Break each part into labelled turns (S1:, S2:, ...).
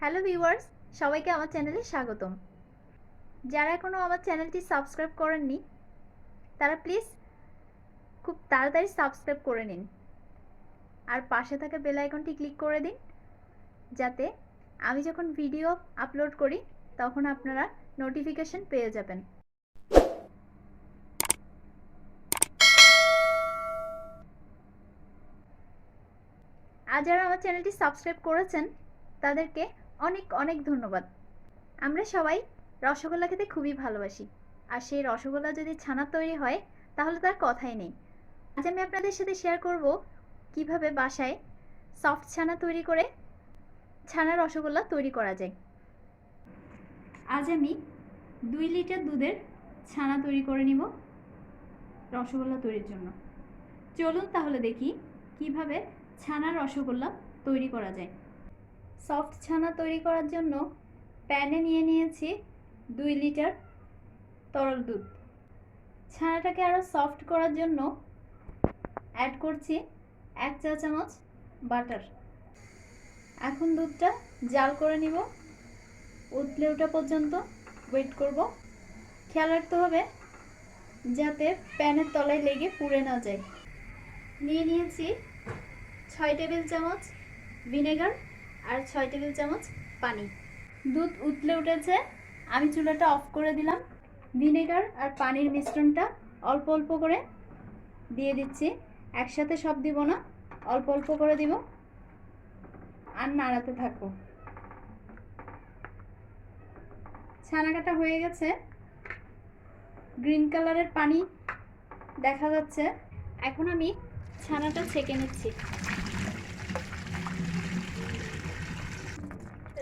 S1: Hello viewers, সবাইকে আমার চ্যানেলে স্বাগতম। যারা এখনও আমার চ্যানেলটি সাবস্ক্রাইব করেননি তারা প্লিজ খুব তাড়াতাড়ি সাবস্ক্রাইব করে নিন আর পাশে থাকা বেল আইকনটি ক্লিক করে দিন, যাতে আমি যখন ভিডিও আপলোড করি তখন আপনারা নোটিফিকেশন পেয়ে যাবেন। আর যারা আমার চ্যানেলটি সাবস্ক্রাইব করেছেন তাদেরকে অনেক অনেক ধন্যবাদ। আমরা সবাই রসগোল্লা খেতে খুবই ভালোবাসি, আর সেই রসগোল্লা যদি ছানা তৈরি হয় তাহলে তার কথাই নেই। আজ আমি আপনাদের সাথে শেয়ার করব কিভাবে বাসায় সফট ছানা তৈরি করে ছানা রসগোল্লা তৈরি করা যায়। আজ আমি 2 লিটার দুধের ছানা তৈরি করে নিব রসগোল্লা তৈরির জন্য। চলুন তাহলে দেখি কিভাবে ছানা রসগোল্লা তৈরি করা যায়। সফট ছানা তৈরি করার জন্য প্যানে নিয়ে নিয়েছি 2 লিটার তরল দুধ। ছানাটাকে আরও সফট করার জন্য অ্যাড করছি 1 চা চামচ বাটার। এখন দুধটা জাল করে নিব, উতলে ওঠা পর্যন্ত ওয়েট করব। খেয়াল রাখতে হবে যাতে প্যানের তলায় লেগে পুড়ে না যায়। নিয়ে নিয়েছি 6 টেবিল চামচ ভিনেগার আর 6 টেবিল চামচ পানি। দুধ উতলে উঠেছে, আমি চুলাটা অফ করে দিলাম। ভিনেগার আর পানির মিশ্রণটা অল্প অল্প করে দিয়ে দিচ্ছি, একসাথে সব দিব না, অল্প অল্প করে দিব আর নাড়াতে থাকবো। ছানা কাটা হয়ে গেছে, গ্রিন কালারের পানি দেখা যাচ্ছে। এখন আমি ছানাটা ছেঁকে নিচ্ছি।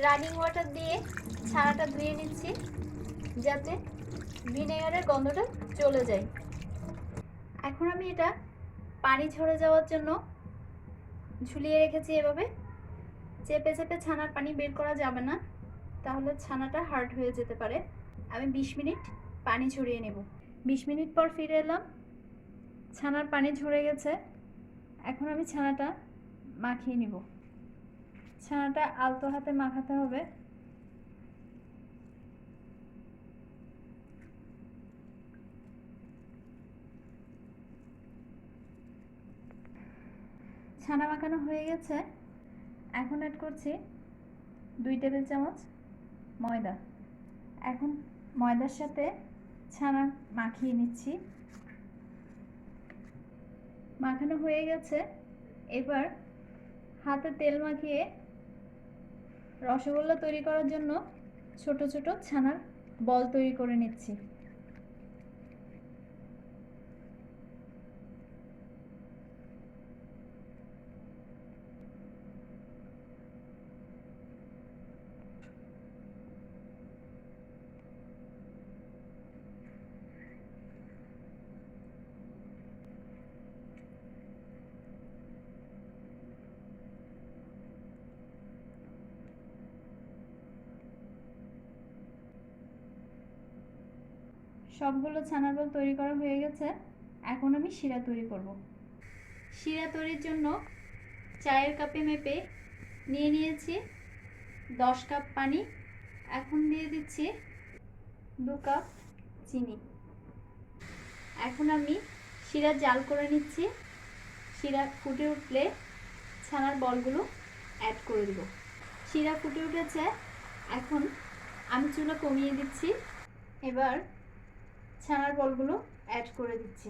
S1: রানিং ওয়াটার দিয়ে ছানাটা ধুয়ে নিচ্ছি যাতে ভিনেগারের গন্ধটা চলে যায়। এখন আমি এটা পানি ঝরে যাওয়ার জন্য ঝুলিয়ে রেখেছি। এভাবে চেপে চেপে ছানার পানি বের করা যাবে না, তাহলে ছানাটা হার্ড হয়ে যেতে পারে। আমি 20 মিনিট পানি ঝরিয়ে নেব। 20 মিনিট পর ফিরে এলাম, ছানার পানি ঝরে গেছে। এখন আমি ছানাটা মাখিয়ে নিব। ছানাটা আলতো হাতে মাখাতে হবে। ছানা মাখানো হয়ে গেছে, এখন অ্যাড করছি 2 টেবিল চামচ ময়দা। এখন ময়দার সাথে ছানা মাখিয়ে নিচ্ছি। মাখানো হয়ে গেছে, এবার হাতে তেল মাখিয়ে রসগোল্লা তৈরি করার জন্য ছোট ছোট ছানার বল তৈরি করে নিচ্ছি। সবগুলো ছানার বল তৈরি করা হয়ে গেছে, এখন আমি শিরা তৈরি করব। শিরা তৈরির জন্য চায়ের কাপে মেপে নিয়ে নিয়েছি 10 কাপ পানি। এখন দিয়ে দিচ্ছি 2 কাপ চিনি। এখন আমি শিরা জাল করে নিচ্ছি। শিরা ফুটে উঠলে ছানার বলগুলো অ্যাড করে দেব। শিরা ফুটে উঠেছে, এখন আমি চুলা কমিয়ে দিচ্ছি। এবার ছানার বলগুলো অ্যাড করে দিচ্ছি।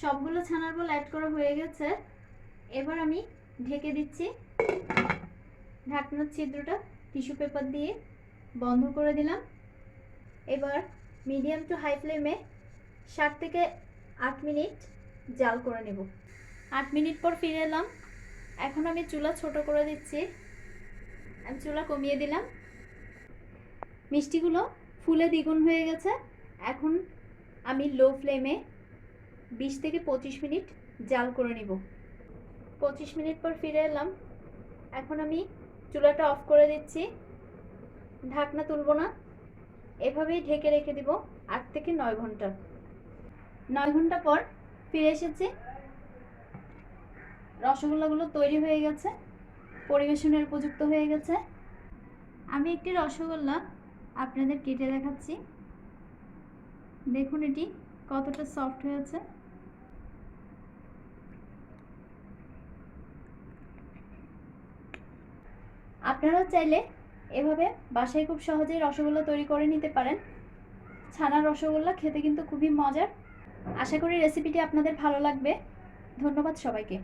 S1: সবগুলো ছানার বল অ্যাড করা হয়ে গেছে, এবার আমি ঢেকে দিচ্ছি। ঢাকনার ছিদ্রটা টিস্যু পেপার দিয়ে বন্ধ করে দিলাম। এবার মিডিয়াম টু হাই ফ্লেমে 7 থেকে 8 মিনিট জাল করে নেব। 8 মিনিট পর ফিরে এলাম। এখন আমি চুলা ছোট করে দিচ্ছি, আমি চুলা কমিয়ে দিলাম। মিষ্টিগুলো ফুলে দ্বিগুণ হয়ে গেছে, এখন আমি লো ফ্লেমে 20 থেকে 25 মিনিট জাল করে নেব। 25 মিনিট পর ফিরে এলাম। এখন আমি চুলাটা অফ করে দিচ্ছি, ঢাকনা তুলব না, এভাবেই ঢেকে রেখে দিব 8 থেকে 9 ঘন্টা। 9 ঘন্টা পর ফিরে এসেছি। রসগোল্লাগুলো তৈরি হয়ে গেছে, পরিবেশনের উপযুক্ত হয়ে গেছে। আমি একটি রসগোল্লা আপনাদের কেটে দেখাচ্ছি। দেখুন এটি কতটা সফট হয়েছে। আপনারাও চাইলে এভাবে বাসায় খুব সহজেই রসগোল্লা তৈরি করে নিতে পারেন। ছানার রসগোল্লা খেতে কিন্তু খুবই মজার। আশা করি রেসিপিটি আপনাদের ভালো লাগবে। ধন্যবাদ সবাইকে।